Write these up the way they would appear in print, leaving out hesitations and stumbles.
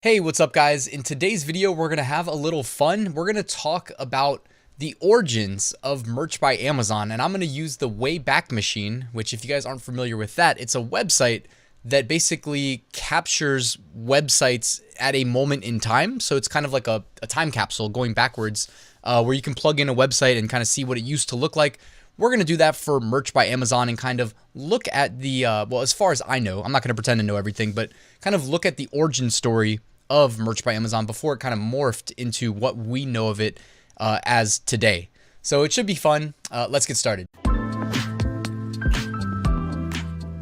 Hey, what's up guys? In today's video, we're going to have a little fun. We're going to talk about the origins of merch by Amazon, and I'm going to use the Wayback Machine, which if you guys aren't familiar with that, it's a website that basically captures websites at a moment in time. So it's kind of like a time capsule going backwards where you can plug in a website and kind of see what it used to look like. We're going to do that for merch by Amazon and kind of look at the, well, as far as I know, I'm not going to pretend to know everything, but kind of look at the origin story of merch by Amazon before it kind of morphed into what we know of it as today. So it should be fun. Let's get started.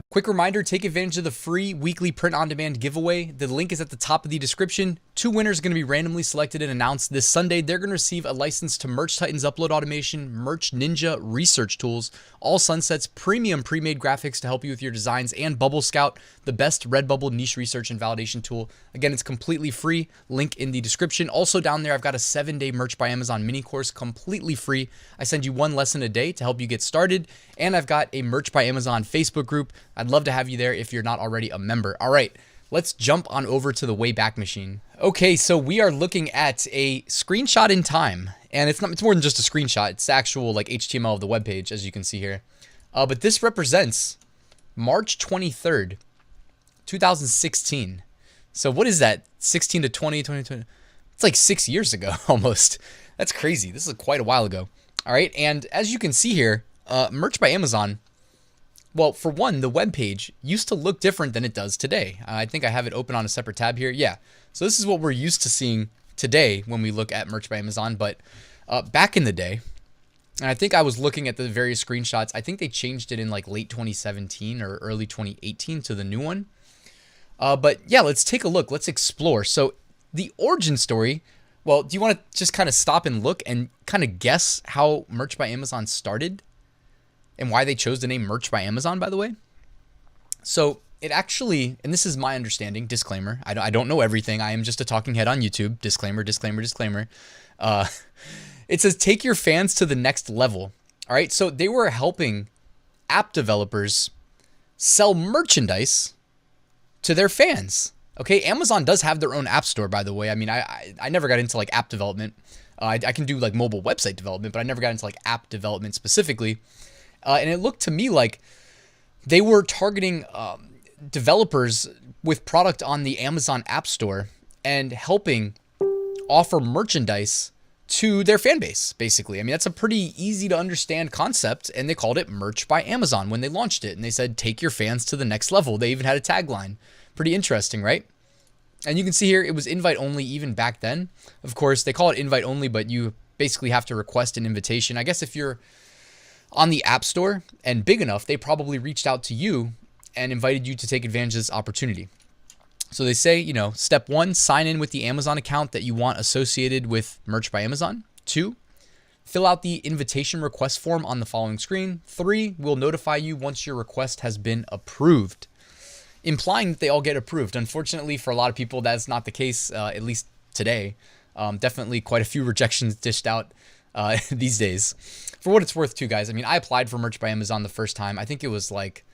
Quick reminder, take advantage of the free weekly print on demand giveaway. The link is at the top of the description. 2 winners are going to be randomly selected and announced this Sunday. They're going to receive a license to Merch Titan's upload automation, Merch Ninja research tools, All Sunsets premium pre-made graphics to help you with your designs, and Bubble Scout, the best Redbubble niche research and validation tool. Again, it's completely free. Link in the description. Also down there, I've got a 7-day Merch by Amazon mini course completely free. I send you 1 lesson a day to help you get started. And I've got a Merch by Amazon Facebook group. I'd love to have you there if you're not already a member. All right, let's jump on over to the Wayback Machine. Okay, so we are looking at a screenshot in time, and it's more than just a screenshot. It's the actual like HTML of the web page, as you can see here. But this represents March 23rd, 2016. So what is that? 16 to 20, 20. It's like 6 years ago almost. That's crazy. This is quite a while ago. All right, and as you can see here, Merch by Amazon, well, for one, the web page used to look different than it does today. I think I have it open on a separate tab here. Yeah. So this is what we're used to seeing today when we look at Merch by Amazon. But back in the day, and I think I was looking at the various screenshots, I think they changed it in like late 2017 or early 2018 to the new one. But yeah, let's take a look. Let's explore. So the origin story, well, do you want to just kind of stop and look and kind of guess how Merch by Amazon started? And why they chose the name Merch by Amazon, by the way? So it actually, and this is my understanding, disclaimer, I don't know everything. I am just a talking head on YouTube. Disclaimer, disclaimer, disclaimer. It says, take your fans to the next level. All right, so they were helping app developers sell merchandise to their fans. Okay, Amazon does have their own app store, by the way. I mean, I never got into like app development. I can do like mobile website development, but I never got into like app development specifically. And it looked to me like they were targeting developers with product on the Amazon App Store and helping offer merchandise to their fan base, basically. I mean, that's a pretty easy to understand concept, and they called it Merch by Amazon when they launched it. And they said, take your fans to the next level. They even had a tagline. Pretty interesting, right? And you can see here, it was invite only even back then. Of course, they call it invite only, but you basically have to request an invitation. I guess if you're on the App Store and big enough, they probably reached out to you and invited you to take advantage of this opportunity. So they say, you know, step 1, sign in with the Amazon account that you want associated with Merch by Amazon. 2, fill out the invitation request form on the following screen. 3, we'll notify you once your request has been approved. Implying that they all get approved. Unfortunately, for a lot of people, that's not the case, at least today. Definitely quite a few rejections dished out these days. For what it's worth too, guys, I mean, I applied for Merch by Amazon the first time. I think it was like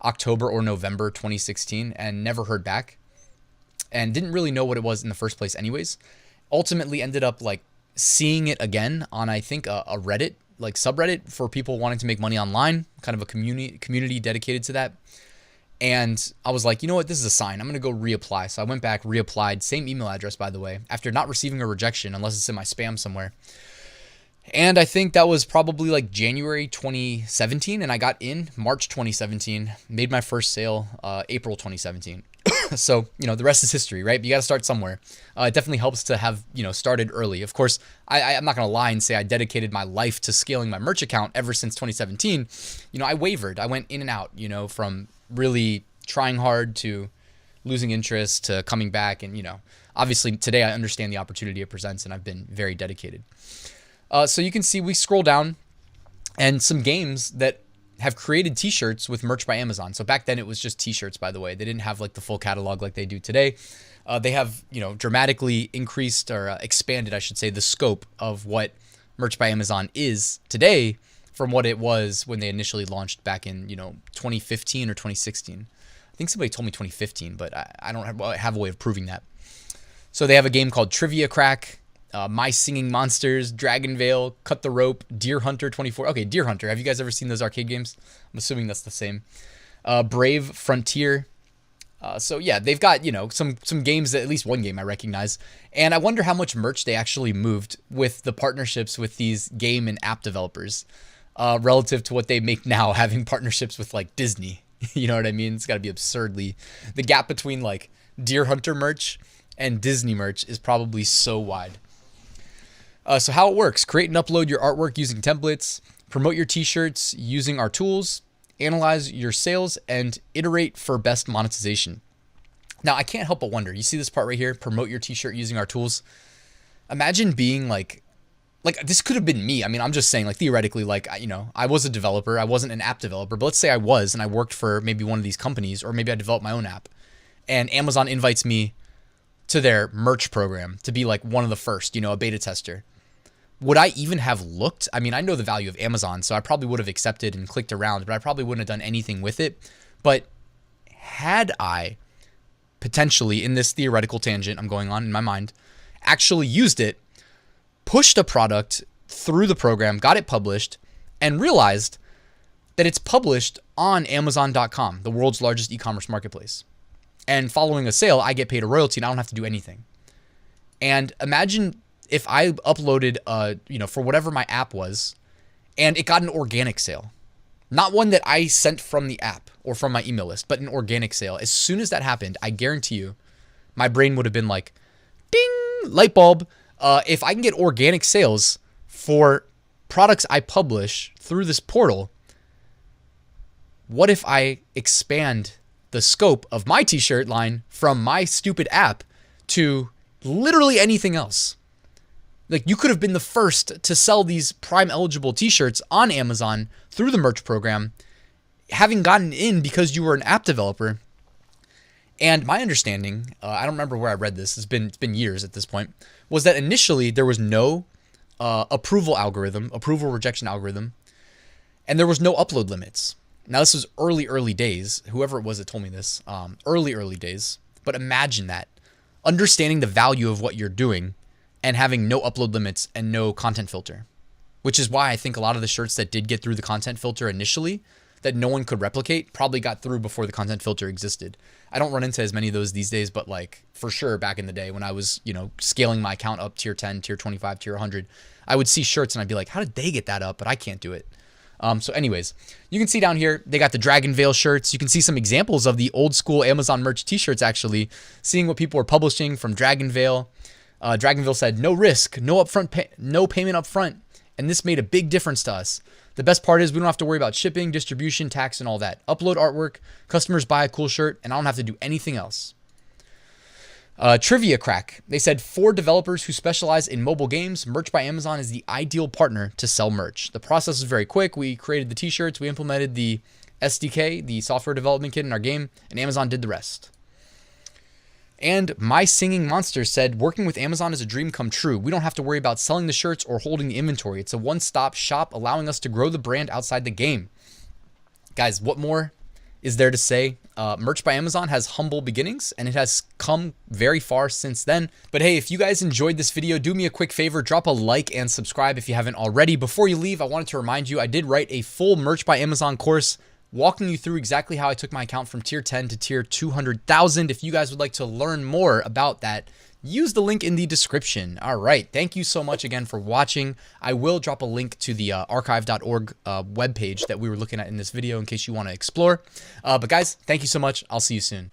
October or November 2016 and never heard back and didn't really know what it was in the first place anyways. Ultimately ended up like seeing it again on, I think, a Reddit, like subreddit for people wanting to make money online, kind of a community dedicated to that. And I was like, you know what, this is a sign. I'm going to go reapply. So I went back, reapplied, same email address, by the way, after not receiving a rejection, unless it's in my spam somewhere. And I think that was probably like January 2017, and I got in March 2017, made my first sale April 2017. So, you know, the rest is history, right? But you got to start somewhere. It definitely helps to have, you know, started early. Of course, I'm not going to lie and say I dedicated my life to scaling my merch account ever since 2017. You know, I wavered. I went in and out, you know, from really trying hard to losing interest to coming back. And, you know, obviously today I understand the opportunity it presents, and I've been very dedicated. So you can see we scroll down and some games that have created t-shirts with Merch by Amazon. So back then it was just t-shirts, by the way. They didn't have like the full catalog like they do today. They have, you know, dramatically increased or expanded, I should say, the scope of what Merch by Amazon is today from what it was when they initially launched back in, you know, 2015 or 2016. I think somebody told me 2015, but I don't have a way of proving that. So they have a game called Trivia Crack, My Singing Monsters, Dragon Veil, Cut the Rope, Deer Hunter 24. Okay, Deer Hunter. Have you guys ever seen those arcade games? I'm assuming that's the same. Brave Frontier. So yeah, they've got, you know, some games, that at least one game I recognize. And I wonder how much merch they actually moved with the partnerships with these game and app developers, relative to what they make now, having partnerships with like Disney. You know what I mean? It's got to be absurdly, the gap between like Deer Hunter merch and Disney merch is probably so wide. So how it works: create and upload your artwork using templates, promote your t-shirts using our tools, analyze your sales, and iterate for best monetization. Now, I can't help but wonder, you see this part right here, promote your t-shirt using our tools. Imagine being like this could have been me. I mean, I'm just saying, like, theoretically, like, you know, I was a developer. I wasn't an app developer, but let's say I was, and I worked for maybe one of these companies, or maybe I developed my own app, and Amazon invites me to their merch program to be like one of the first, you know, a beta tester. Would I even have looked? I mean, I know the value of Amazon, so I probably would have accepted and clicked around, but I probably wouldn't have done anything with it. But had I potentially, in this theoretical tangent I'm going on in my mind, actually used it, pushed a product through the program, got it published, and realized that it's published on Amazon.com, the world's largest e-commerce marketplace. And following a sale, I get paid a royalty and I don't have to do anything. And imagine if I uploaded, you know, for whatever my app was, and it got an organic sale. Not one that I sent from the app or from my email list, but an organic sale. As soon as that happened, I guarantee you, my brain would have been like, ding, light bulb. If I can get organic sales for products I publish through this portal, what if I expand the scope of my t-shirt line from my stupid app to literally anything else? Like, you could have been the first to sell these Prime eligible t-shirts on Amazon through the merch program, having gotten in because you were an app developer. And my understanding, I don't remember where I read this, it's been years at this point, was that initially there was no approval rejection algorithm, and there was no upload limits. Now, this was early days. Whoever it was that told me this, early days. But imagine that. Understanding the value of what you're doing and having no upload limits and no content filter. Which is why I think a lot of the shirts that did get through the content filter initially, that no one could replicate, probably got through before the content filter existed. I don't run into as many of those these days, but like for sure back in the day when I was, you know, scaling my account up tier 10, tier 25, tier 100, I would see shirts and I'd be like, how did they get that up? But I can't do it. So anyways, you can see down here, they got the Dragon Veil shirts. You can see some examples of the old school Amazon merch t-shirts, actually, seeing what people are publishing from Dragon Veil. Dragon Veil said, no risk, no payment up front. And this made a big difference to us. The best part is we don't have to worry about shipping, distribution, tax, and all that. Upload artwork, customers buy a cool shirt, and I don't have to do anything else. Trivia Crack. They said, for developers who specialize in mobile games, Merch by Amazon is the ideal partner to sell merch. The process is very quick. We created the t-shirts, we implemented the SDK, the software development kit in our game, and Amazon did the rest. And My Singing Monsters said, working with Amazon is a dream come true. We don't have to worry about selling the shirts or holding the inventory. It's a one-stop shop, allowing us to grow the brand outside the game. Guys, what more is there to say? Merch by Amazon has humble beginnings, and it has come very far since then. But hey, if you guys enjoyed this video, do me a quick favor, drop a like and subscribe if you haven't already. Before you leave, I wanted to remind you, I did write a full Merch by Amazon course walking you through exactly how I took my account from tier 10 to tier 200,000. If you guys would like to learn more about that, use the link in the description. All right. Thank you so much again for watching. I will drop a link to the archive.org webpage that we were looking at in this video in case you want to explore. But guys, thank you so much. I'll see you soon.